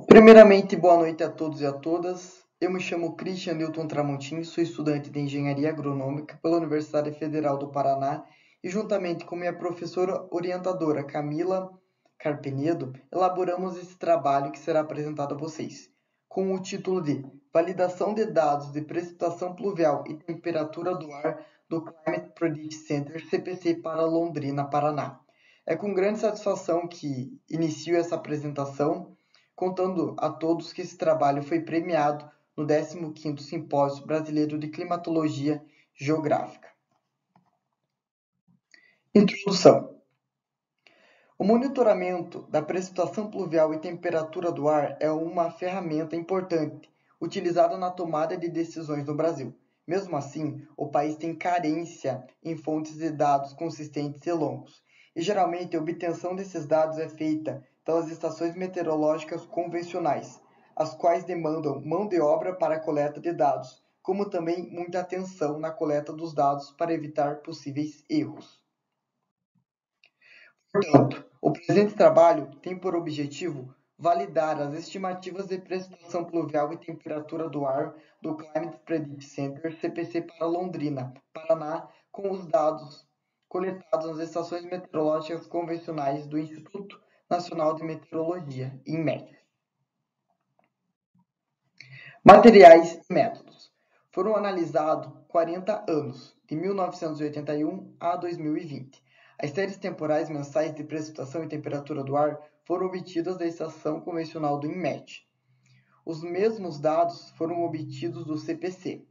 Primeiramente, boa noite a todos e a todas. Eu me chamo Christian Newton Tramontim, sou estudante de Engenharia Agronômica pela Universidade Federal do Paraná e, juntamente com minha professora orientadora Camila Carpenedo, elaboramos esse trabalho que será apresentado a vocês, com o título de Validação de dados de precipitação pluvial e temperatura do ar do Climate Prediction Center, CPC, para Londrina, Paraná. É com grande satisfação que inicio essa apresentação, contando a todos que esse trabalho foi premiado no 15º Simpósio Brasileiro de Climatologia Geográfica. Introdução. O monitoramento da precipitação pluvial e temperatura do ar é uma ferramenta importante utilizada na tomada de decisões no Brasil. Mesmo assim, o país tem carência em fontes de dados consistentes e longos, e geralmente a obtenção desses dados é feita pelas estações meteorológicas convencionais, as quais demandam mão de obra para a coleta de dados, como também muita atenção na coleta dos dados para evitar possíveis erros. Portanto, o presente trabalho tem por objetivo validar as estimativas de precipitação pluvial e temperatura do ar do Climate Prediction Center, CPC, para Londrina, Paraná, com os dados coletados nas estações meteorológicas convencionais do Instituto Nacional de Meteorologia, INMET. Materiais e métodos. Foram analisados 40 anos, de 1981 a 2020. As séries temporais mensais de precipitação e temperatura do ar foram obtidas da estação convencional do INMET. Os mesmos dados foram obtidos do CPC.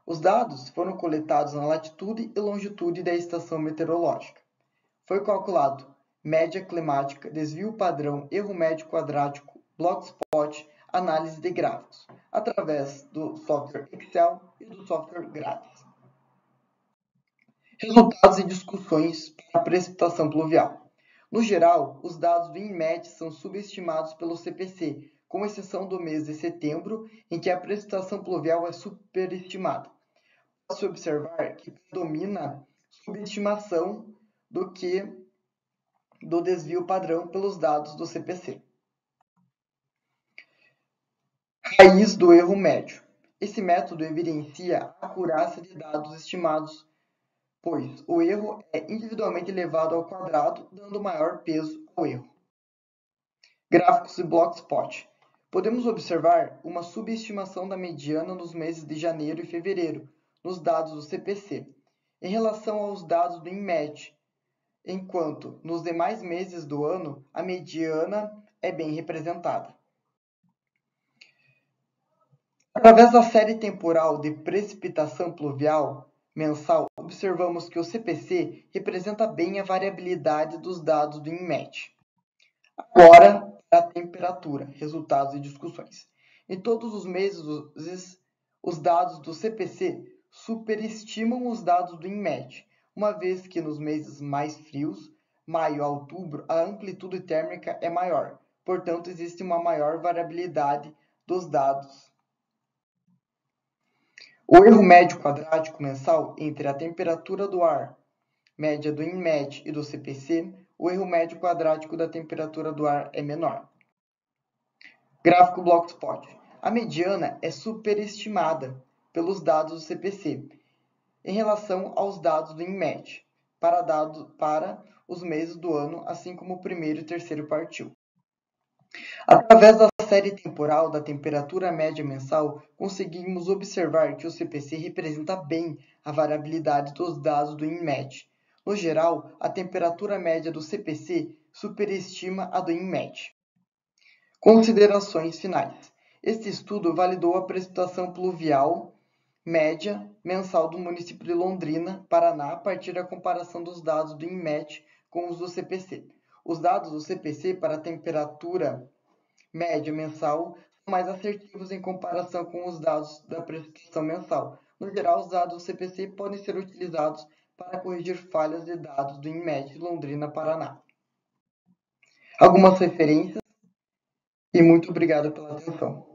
Os dados foram coletados na latitude e longitude da estação meteorológica. Foi calculado média climática, desvio padrão, erro médio quadrático, Blogspot, análise de gráficos, através do software Excel e do software grátis. Resultados e discussões para a precipitação pluvial. No geral, os dados do INMET são subestimados pelo CPC, com exceção do mês de setembro, em que a precipitação pluvial é superestimada. Pode-se observar que predomina subestimação do que do desvio padrão pelos dados do CPC. Raiz do erro médio. Esse método evidencia a acurácia de dados estimados, pois o erro é individualmente elevado ao quadrado, dando maior peso ao erro. Gráficos e Blogspot. Podemos observar uma subestimação da mediana nos meses de janeiro e fevereiro, nos dados do CPC, em relação aos dados do INMET, enquanto nos demais meses do ano a mediana é bem representada. Através da série temporal de precipitação pluvial mensal, observamos que o CPC representa bem a variabilidade dos dados do INMET. Agora, a temperatura, resultados e discussões. Em todos os meses, os dados do CPC superestimam os dados do INMET, uma vez que nos meses mais frios, maio a outubro, a amplitude térmica é maior. Portanto, existe uma maior variabilidade dos dados. O erro médio quadrático mensal entre a temperatura do ar média do INMET e do CPC, o erro médio quadrático da temperatura do ar é menor. Gráfico Blogspot. A mediana é superestimada pelos dados do CPC em relação aos dados do INMET para os meses do ano, assim como o primeiro e terceiro quartil. Através da série temporal da temperatura média mensal, conseguimos observar que o CPC representa bem a variabilidade dos dados do INMET. No geral, a temperatura média do CPC superestima a do INMET. Considerações finais. Este estudo validou a precipitação pluvial média mensal do município de Londrina, Paraná, a partir da comparação dos dados do INMET com os do CPC. Os dados do CPC para a temperatura média mensal são mais assertivos em comparação com os dados da precipitação mensal. No geral, os dados do CPC podem ser utilizados para corrigir falhas de dados do INMET Londrina, Paraná. Algumas referências e muito obrigado pela atenção.